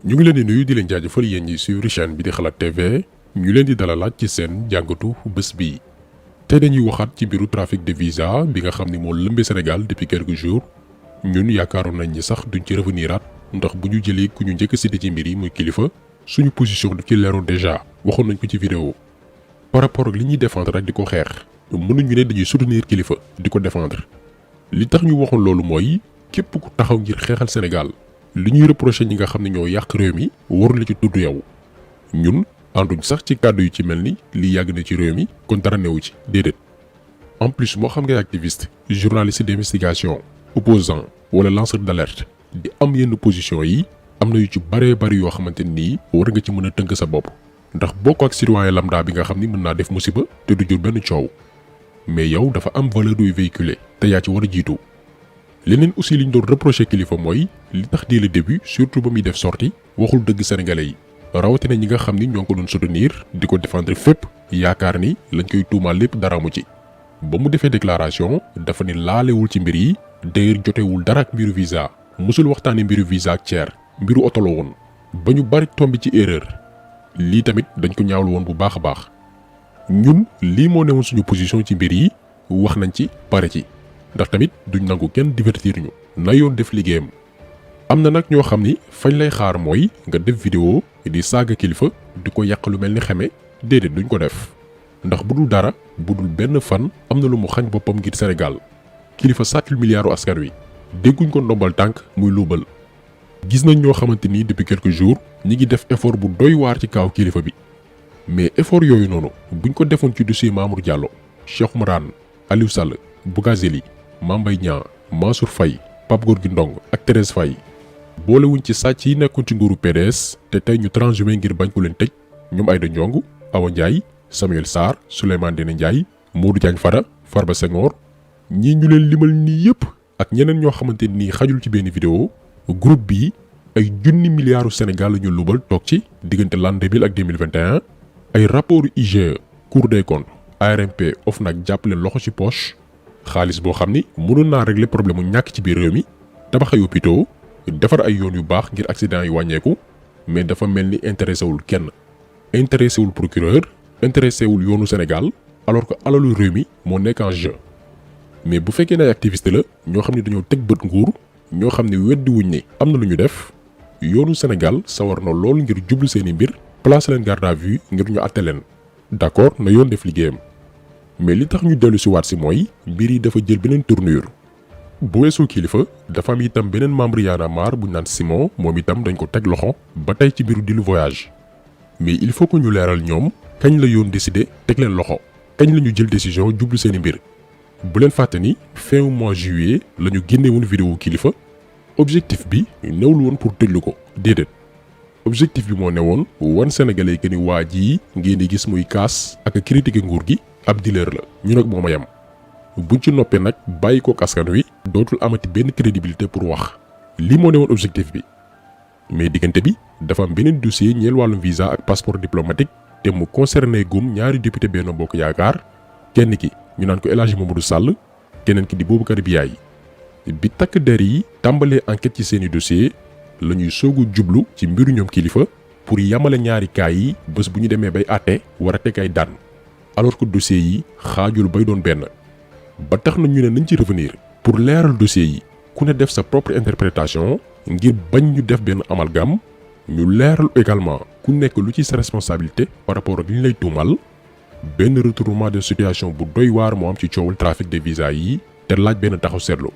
ñu ngi leen di nuyu di leen jaajëfal yéen ñi suivre chaîne bi di Xalaat TV ñu leen di dalalaat ci seen jàngatu bés bi. tey dañuy waxaat ci mbiru trafic de visa bi nga xam ni moo lëmbee Sénégal depuis quelques jours ñun yaakaaroon nañ ni sax duñ ci reveniraat ndax bu ñu jëlee ku ñu njëkk a cité ci mbir yi muy kilifa suñu position du ci leeroon déjà waxoon nañ ko ci vidéo par rapport ak li ñuy défendre rek di ko xeex mënuñu ne dañuy soutenir kilifa di ko défendre li tax ñu waxoon loolu mooy képp ku taxaw ngir xeexal Sénégal li ñuy reproché ñi nga xam ne ñoo yàq réew mi waru la ci tudd yow ñun ànduñ sax ci kàddu yu ci mel ni lii yàgg na ci réew mi kon dara newu ci déedéet en plus moo xam ngay activiste journaliste d'investigation opposant wala lanceur d'alerte di am yenn position yi am na yu ci bëree bëri yoo xamante nii war nga ci mën a tënk sa bopp ndax bokk ak citoyen lambda bi nga xam ni mën naa def musiba te du jur benn coow mais yow dafa am valeur duy véhiculer te yaa ci war a jiitu. leneen aussi liñ doon reproché kilifa mooy li tax dès le début surtout ba muy def sortie waxul dëgg sénégalais yi rawatina ñi nga xam ni ñoo ko doon soutenir di ko défendre fépp yaakaar ni lañ koy tuumaal lépp dara mu ci. ba mu defee déclaration dafa ni laalewul ci mbir yi d'ailleurs jotewul dara ak mbiru visa musul waxtaane mbiru visa ak Thier mbiru oto la woon ba ñu bari tombi ci erreur lii tamit dañ ko ñaawlu woon bu baax a baax. ñun lii moo newoon suñu position ci mbir yi wax nañ ci pare ci ndax tamit duñ nangu kenn divertir ñu na yoon def liggéeyam. am na nag ñoo xam ni fañ lay xaar mooy nga def vidéo di saaga kilifa di ko yàq lu mel ni xeme déedéet duñ ko def ndax bu dul dara bu dul benn fan am na lu mu xañ boppam ngir Sénégal kilifa sàccul milliardu askan wi dégguñ ko ndombal tànk muy luubal. gis nañ ñoo xamante ni depuis quelques jours ñi ngi def effort bu doy waar ci kaaw kilifa bi mais effort yooyu noonu buñ ko defoon ci dossier Mamour Diallo Cheikh Oumar Anne Aliou Sall Bougazelli Mame Mbaye Niang Mansour Faye Pape Gorgui Ndong ak Thérèse Faye boolewuñ ci sàcc yi nekkoon ci nguuru PDS te tey ñu transhumé ngir bañ ko leen tëj ñoom Aïda Ndiongue Awa Ndiaye Samuel Sarr Souleymane Ndéné Ndiaye Modou Diagne Fada Farba Senghor ñii ñu leen limal nii yëpp ak ñeneen ñoo xamante nii xajul ci benn vidéo groupe bii ay junni milliards Sénégal la ñu lubal toog ci diggante l'an 2000 ak 2021 ay rapportu IGE Cour des comptes ARMP OFNAC jàpp leen loxo ci poche xaalis boo xam ni mënoon naa régler problème mu ñàkk ci biir réew mi tabax ay hôpitaux defar ay yoon yu baax ngir accident yi wàññeeku mais dafa mel ni intéressé wul kenn intéressé wul procureur intéressé wul yoonu Sénégal alors que alalu réew mi moo nekk en jeu. mais bu fekkee ne ay activiste la ñoo xam ne dañoo teg bët nguur ñoo xam ne weddi wuñ ne am na lu ñu def yoonu Sénégal sawar na lool ngir jublu seeni mbir place leen garde à vue ngir ñu àtte leen d'accord na yoon def liggéeyam mais li tax ñu dellu si waat si mooy mbir yi dafa jël beneen tournure. bu weesoo kilifa dafa am itam beneen membre Y'en a marre bu ñu naan Simon moom itam dañ ko teg loxo ba tey ci mbiru deal voyage mais il faut que ñu leeral ñoom kañ la yoon décidé teg leen loxo kañ la ñu jël décision jublu seeni mbir. bu leen fàtte ni fin mois juillet la ñu génne woon vidéo kilifa objectif bi newul woon pour tëjlu ko déedéet objectif bi moo newoon wan sénégalais que ni waa jii ngeen di gis muy kaas ak critiquer nguur gi ab dealer la ñu nag moom a yem buñ ci noppee nag bàyyi kook askan wi dootul amati benn crédibilité pour wax lii moo newoon objectif bi. mais diggante bi dafa am beneen dossier ñeel wàllum visa ak passeport diplomatique te mu concerné gum ñaari député Benno Bokk Yaakaar kenn ki ñu naan ko El Hadji Mamadou Sall keneen ki di Boubacar Biaye bi takk der yi tàmbalee enquête ci seeni dossier la ñuy soog a jublu ci mbiru ñoom kilifa pour yamale ñaari kaay yi bés bu ñu demee bay àtte war a teg ay daan alors que dossier yi xaajul bay doon benn ba tax na ñu ne nañ ci revenir pour leeral dossier yi ku ne def sa propre interprétation ngir bañ ñu def benn amalgame ñu leeral également ku nekk lu ci sa responsabilité par rapport ak li ñu lay tuumal benn retournement de situation bu doy waar moo am ci coowul trafic de visa yi te laaj benn taxaw seetlu.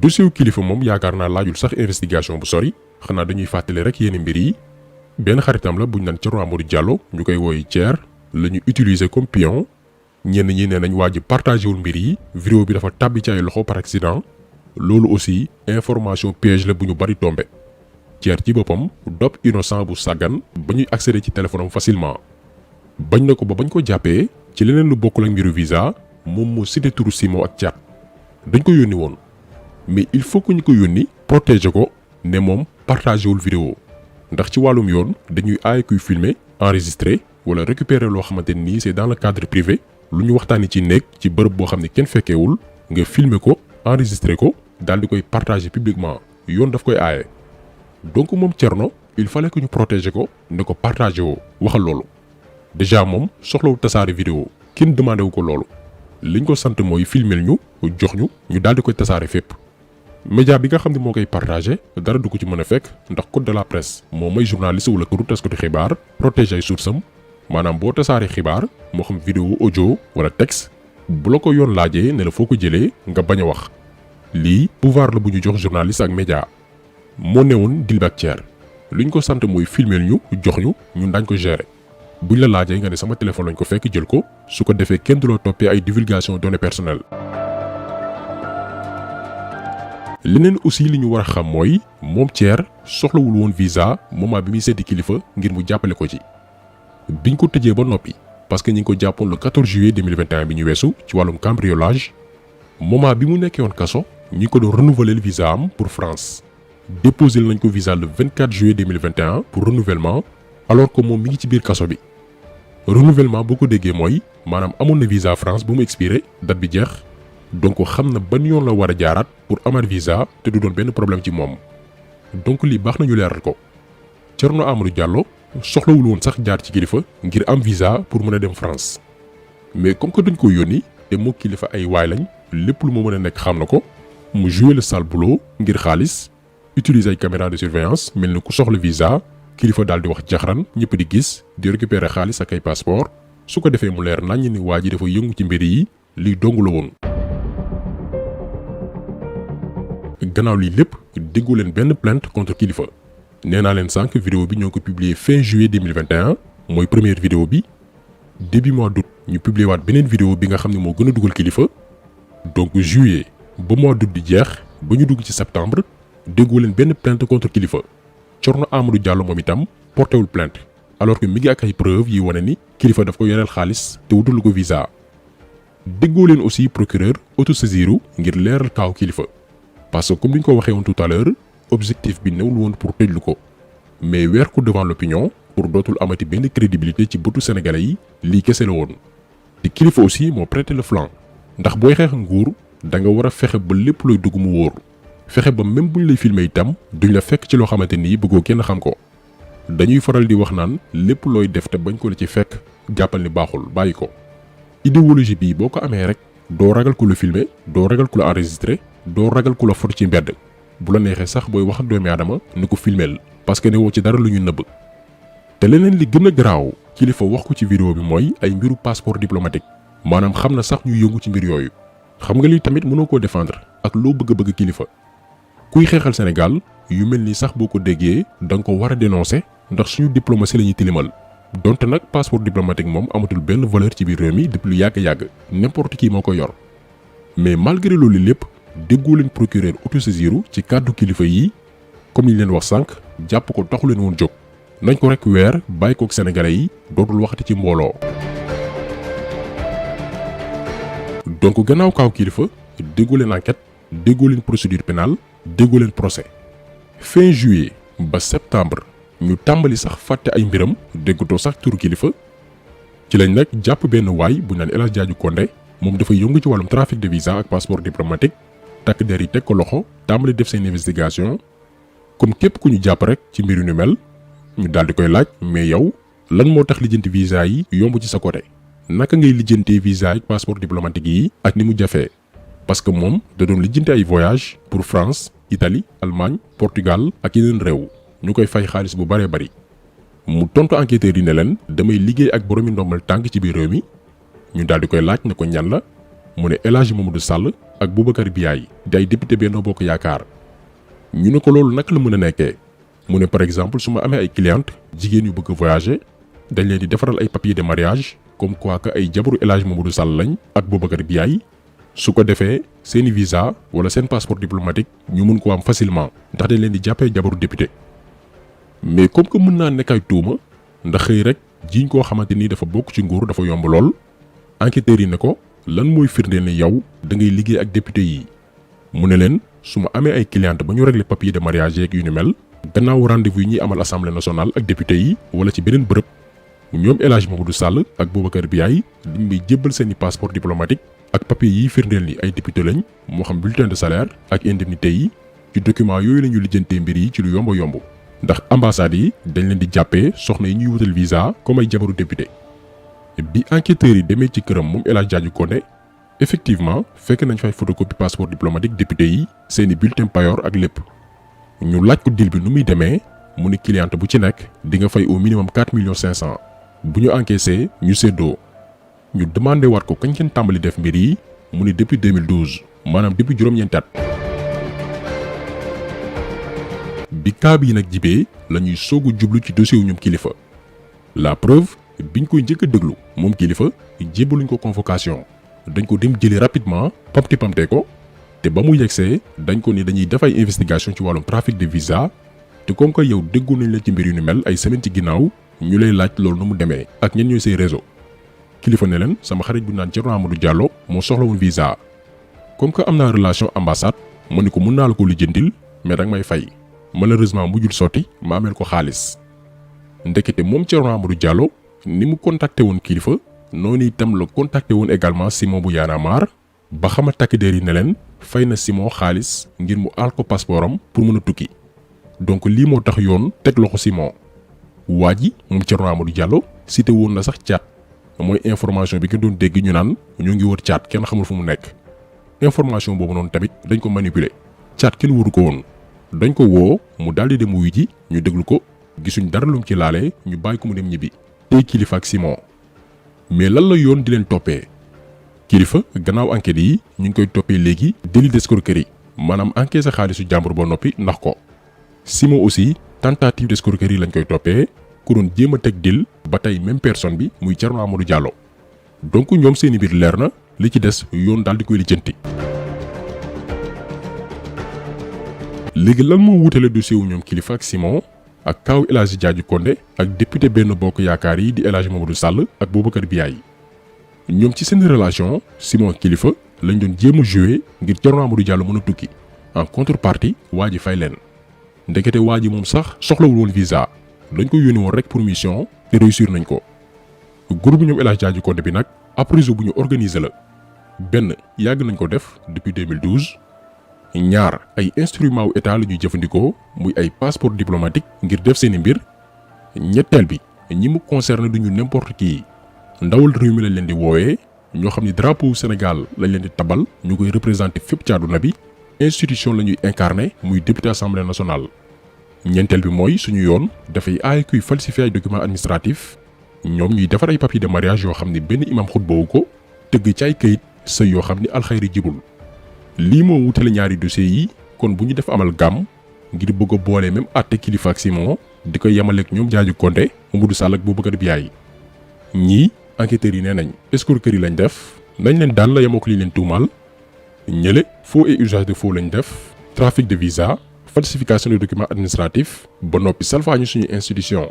dossier wu kilifa moom yaakaar naa laajul sax investigation bu sori xanaa dañuy fàttali rek yenn mbir yi benn xaritam la buñ naan Thierno Amadou Diallo ñu koy wooyi Thier la ñu utiliser comme pion ñenn ñi nee nañ waa ji partagé wul mbir yi vidéo bi dafa tàbbi ci ay loxo par accident loolu aussi information piège la bu ñu bari tombé. Thier ci boppam dop innocent bu sàggan ba ñuy accéder ci téléphone am facilement bañ na ko ba bañ ko jàppee ci leneen lu bokkul ak mbiru visa moom moo cité turu Simon ak Thiat dañ ko yónni woon mais il faut que ñu ko yónni protéger ko ne moom partagé wul vidéo ndax ci wàllum yoon dañuy aaye kuy filmer enregistrer wala récupérer loo xamante ni c'est dans le cadre privé lu ñu waxtaanee ci néeg ci bërëb boo xam ne kenn fekkeewul nga filmer ko enregistrer ko daal di koy partager publiquement yoon daf koy aaye. donc moom Thierno il fallait que ñu protéger ko ne ko partager woo waxal loolu déjà moom soxlawul tasaare vidéo kenn demandé wu ko loolu liñ ko sant mooy filmel ñu jox ñu daal di koy tasaare fépp. média bi nga xam ne moo koy partagé dara du ko ci mën a fekk ndax code de la presse moo may journaliste wala këru taskatu xibaar protéger ay source am maanaam boo tasaaree xibaar moo xam vidéo audio wala texte bu la ko yoon laajee ne la foo ko jëlee nga bañ a wax lii pouvoir la bu ñu jox journaliste ak média. moo newoon deal bi ak Thier luñ ko sant mooy filmeel ñu jox ñu ñun daañ ko gérer buñ la laajee nga ne sama téléphone lañ ko fekk jël ko su ko defee kenn du la toppee ay divulgation données personnelles. leneen aussi li ñu war a xam mooy moom Thier soxlawul woon visa moment bi muy seeti kilifa ngir mu jàppale ko ci biñ ko tëjee ba noppi parce que ñi ngi ko jàppoon le 14 juillet 2021 bi ñu weesu ci wàllum cambriolage moment bi mu nekkee woon kaso ñi ko doon renouveler visa am pour France déposé nañ ko visa le 24 juillet 2021 pour renouvellement alors que moom mi ngi ci biir kaso bi renouvellement boo ko déggee mooy maanaam amoon na visa France bu mu expiré date bi jeex. donc xam na ban yoon la war a jaaraat pour amaat visa te du doon benn problème ci moom donc lii baax nañu leeral ko Thierno Amadou Diallo soxlawul woon sax jaar ci kilifa ngir am visa pour mën a dem France mais comme que dañ ko yónni te moo kilifa ay waay lañ lépp lu mu mën a nekk xam na ko mu jouer le sale boulot ngir xaalis utiliser ay caméra de surveillance mel ni ku soxla visa kilifa daal di wax jaxran ñëpp di gis di récupérer xaalis ak ay passeport su ko defee mu leer naññ ni waa ji dafa yëngu ci mbir yi lii dong la woon. gannaaw lii lépp déggoo leen benn plainte contre kilifa nee naa leen sànq vidéo bi ñoo ko publier fin juillet 2021 mooy première vidéo bi début mois d'août ñu publier waat beneen vidéo bi nga xam ne moo gën a dugal kilifa donc juillet ba mois d'août di jeex ba ñu dugg ci septembre déggoo leen benn plainte contre kilifa Thierno Amadou Diallo moom itam portéwul plainte alors que mi ngi ak ay preuves yi wane ni kilifa daf ko yoreel xaalis te wutalu ko visa déggoo leen aussi procureur autosaisiru ngir leeral kaaw kilifa. parce que comme ni ñu ko waxee woon tout à l'heure objectif bi newul woon pour tëjlu ko mais weer ko devant l'opinion pour dootul amati benn crédibilité ci bëtu sénégalais yi lii kese la woon te kilifa aussi moo prêté le flanc ndax booy xeex nguur da nga war a fexe ba lépp looy dugg mu wóor fexe ba même buñ lay filmer itam duñ la fekk ci loo xamante ni bëggoo kenn xam ko dañuy faral di wax naan lépp looy def te bañ ko la ci fekk jàppal ni baaxul bàyyi ko idéologie bii boo ko amee rek doo ragal ku la filmer doo ragal ku la enregistrer doo ragal ku la foto ci mbedd bu la neexee sax booy wax ak doomi aadama ni ko filmeel parce que ne woo ci dara lu ñu nëbb te leneen li gën a garaaw kilifa wax ko ci vidéo bi mooy ay mbiru passeport diplomatique maanaam xam na sax ñu yëngu ci mbir yooyu xam nga lii tamit mënoo koo défendre ak loo bëgg kilifa kuy xeexal Sénégal yu mel ni sax boo ko déggee da nga ko war a dénoncer ndax suñu diplomatie la ñuy tilimal donte nag passeport diplomatique moom amatul benn valeur ci biir réew mi depuis lu yàgg n'importe qui moo ko yor mais malgré loolu lépp déggoo leen procureur autosaisiru ci kàddu kilifa yi comme ni leen wax sànq jàpp ko taxu leen woon jóg nañ ko rek weer bàyyi kook sénégalais yi dootul waxati ci mbooloo. donc gannaaw kaaw kilifa déggoo leen enquête déggoo leen procédure pénale déggoo leen procès fin juillet ba septembre ñu tàmbali sax fàtte ay mbiram déggatoo sax turu kilifa ci lañ nag jàpp benn waay bu ñu naan El Hadj Diadji Condé moom dafa yëngu ci wàllum trafic de visa ak passeport diplomatique takk der yi teg ko loxo tàmbali def seen investigation comme képp ku ñu jàpp rek ci mbir yu ni mel ñu daal di koy laaj mais yow lan moo tax lijjanti visa yi yomb ci sa côté naka ngay lijjantee visa ak passeport diplomatique yi ak ni mu jafee parce que moom da doon lijjanti ay voyage pour France Italie Allemagne Portugal ak yeneen réew ñu koy fay xaalis bu bëree bëri mu tontu enquêteurs yi ne leen damay liggéey ak boroomi ndombal tànk ci biir réew mi ñu daal di koy laaj ne ko ñan la mu ne El Hadji Mamadou Sall ak Boubacar Biaye di ay député Benno Bokk Yaakaar ñu ne ko loolu naka la mën a nekkee mu ne par exemple su ma amee ay clientes jigéen yu bëgg a voyager dañ leen di defaral ay papiers de mariage comme quoi que ay jabaru El Hadji Mamadou Sall lañ ak Boubacar Biaye su ko defee seeni visa wala seen passeport diplomatique ñu mun ko am facilement ndax dañ leen di jàppee jabaru député mais comme que mën naa nekk ay tuuma ndax xëy rek jiñ koo xamante ni dafa bokk ci nguur dafa yomb lool enquêteurs yi ne ko lan mooy firndeel ne yow da ngay liggéey ak député yi mu ne leen su ma amee ay clientes ba ñu régler papier de mariage yeeg yu ni mel gannaaw rendez-vous yi ñuy amal assemblée nationale ak député yi wala ci beneen bërëb ñoom El Hadji Mamadou Sall ak Boubacar Biaye dañ may jébbal seeni passeport diplomatique ak papier yi firndeel ni ay député lañ moo xam bulletin de salaire ak indemnité yi ci document yooyu la ñu lijjantee mbir yi ci lu yomb yomb ndax ambassades yi dañ leen di jàppee soxna yi ñuy wutal visa comme ay jabaru député. bi enquêteurs yi demee ci këram moom El Hadj Diadji Condé effectivement fekk nañ fay photocopie passeport diplomatique député yi seeni bulletin payor ak lépp ñu laaj ko deal bi nu muy demee mu ni cliente bu ci nekk di nga fay au minimum 4 millions 500 bu ñu encaissé ñu séddoo ñu demandé waat ko kañ ngeen tàmbali def mbir yi mu ni depuis 2012 maanaam depuis juróom-ñeenti at. bi cas bi nag jibee la ñuy soog a jublu ci dossier wu ñoom Kilifeu la preuve biñ koy njëkk a déglu moom Kilifeu jébbaluñ ko convocation dañ ko dem jëli rapidement pamte ko te ba mu yegsee dañ ko ni dañuy def ay investigation ci wàllum trafic de visa te comme que yow déggu nañ la ci mbir yu ni mel ay semaine ci ginnaaw ñu lay laaj loolu nu mu demee ak ñen ñooy say réseau. Kilifeu ne leen sama xarit bu naan Thierno Amadou Diallo moo soxla woon visa comme que am naa relation ambassade ma ni ko mën naa la ko lijjantil mais danga may fay malheureusement mujjul sotti ma ameel ko xaalis. ndekete moom Thierno Amadou Diallo ni mu contacté woon Kilifeu noonu itam la contacté woon également Simon bu Y'en a marre ba xamal takk der yi ne leen fay na Simon xaalis ngir mu aal ko passeport am pour mën a tukki donc lii moo tax yoon teg loxo Simon. waa ji moom Thierno Amadou Diallo cité woon na sax caat mooy information bi nga doon dégg ñu naan ñoo ngi wër caat kenn xamul fu mu nekk information boobu noonu tamit dañ ko manipuler caat kenn waru ko woon dañ ko woo mu daal di dem wuyu ji ñu déglu ko gisuñ dara lum ci laalee ñu bàyyi ko mu dem ñibbi tey Kilifeu ak Simon. mais lan la yoon di leen toppee Kilifeu gannaaw enquête yi ñu ngi koy toppee léegi délit d'escroquerie maanaam encaissé xaalisu jàmbur ba noppi ndax ko. Simon aussi tentative d'escroquerie lañ koy toppee ku doon jéem a teg dil ba tey même personne bi muy Thierno Amadou Diallo donc ñoom seeni mbir leer na li ci des yoon daal di koy lijjanti. léegi lan moo wutale dossier wu ñoom Kilifeu ak Simon ak kaaw El Hadj Diadji Condé ak député Benno Bokk Yaakaar yi di El Hadj Mamadou Sall ak Boubacar Biaye ñoom ci seen relation Simon ak Kilifeu lañ doon jéem a jouer ngir Thierno Amadou Diallo mën a tukki en contrepartie waa ji fay leen ndekete waa ji moom sax soxlawul woon visa dañ ko yónni woon rek pour mission te réussir nañ ko. groupe ñoom El Hadj Diadji Condé bi nag ab réseau bu ñu organiser la benn yàgg nañ ko def depuis 2012. ñaar ay instruments wu état la ñuy jëfandikoo muy ay passeport diplomatique ngir def seeni mbir ñetteel bi ñi mu concerné duñu n'importe qui ndawal réew mi lañ leen di woowee ñoo xam ni drapeau Sénégal lañ leen di tabal ñu koy représenté fépp ci àdduna bi institution la ñuy incarné muy député assemblée nationale. ñeenteel bi mooy suñu yoon dafay aay kuy falsifier ay documents administratifs ñoom ñuy defar ay papiers de mariage yoo xam ni benn imam xutbawu ko tëgg ci ay kayit sëy yoo xam ni alxayri jibul. lii moo wutale ñaari dossiers yi kon bu ñu def amal gàmm ngir bëgg a boole même àtte Kilifeu ak Simon di ko yemaleeg ñoom Diadji Condé Mamadou Sall ak Boubacar Biaye ñii enquêteurs yi nee nañ escroquerie lañ def nañ leen daal la yemook li leen tuumaal ñële faux et usage de faux lañ def trafic de visa falsification de documents administratifs ba noppi salfaañu suñu institution.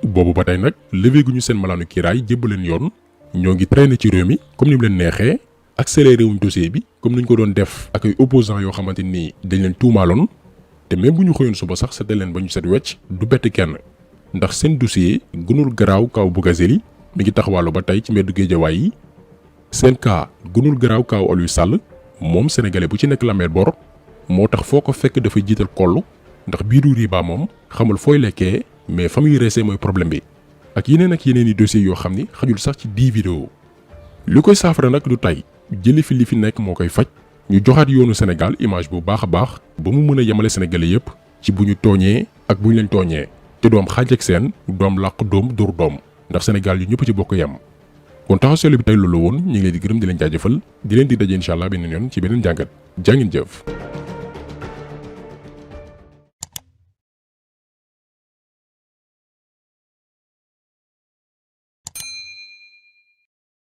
boobu ba tey nag levé gu ñu seen malaanu kiiraay jébbaleen yoon ñoo ngi traîner ci réew mi comme ni mu leen neexee. accéléré wuñ dossier bi comme niñ ko doon def ak ay opposants yoo xamante ni dañ leen tuumaaloon te même bu ñu xëyoon suba sax seetal leen ba ñu set wecc du bett kenn ndax seen dossier gënul garaaw kaw Bougazelli mi ngi taxawaalu ba tey ci mbeddu Géejawaay yi seen cas gënul garaaw kaw Aliou Sall moom sénégalais bu ci nekk la mer bor moo tax foo ko fekk dafay jiital kollu ndax biiru riba moom xamul fooy lekkee mais fa muy reesee mooy problème bi ak yeneen i dossiers yoo xam ni xajul sax ci 10 vidéo li koy saafara nag du tey jëli fi li fi nekk moo koy faj ñu joxaat yoonu Sénégal image bu baax a baax ba mu mën a yemale sénégalais yépp ci bu ñu tooñee ak bu ñu leen tooñee te doom xaaj ak seen doom làq doom dóor doom ndax Sénégal yu ñëpp ci bokk yem. kon taxaw seetlu bi tey loolu woon ñu ngi leen di gërëm di leen jaajëfal di leen di daje incha allah beneen yoon ci beneen jàngat jaa ngeen jëf.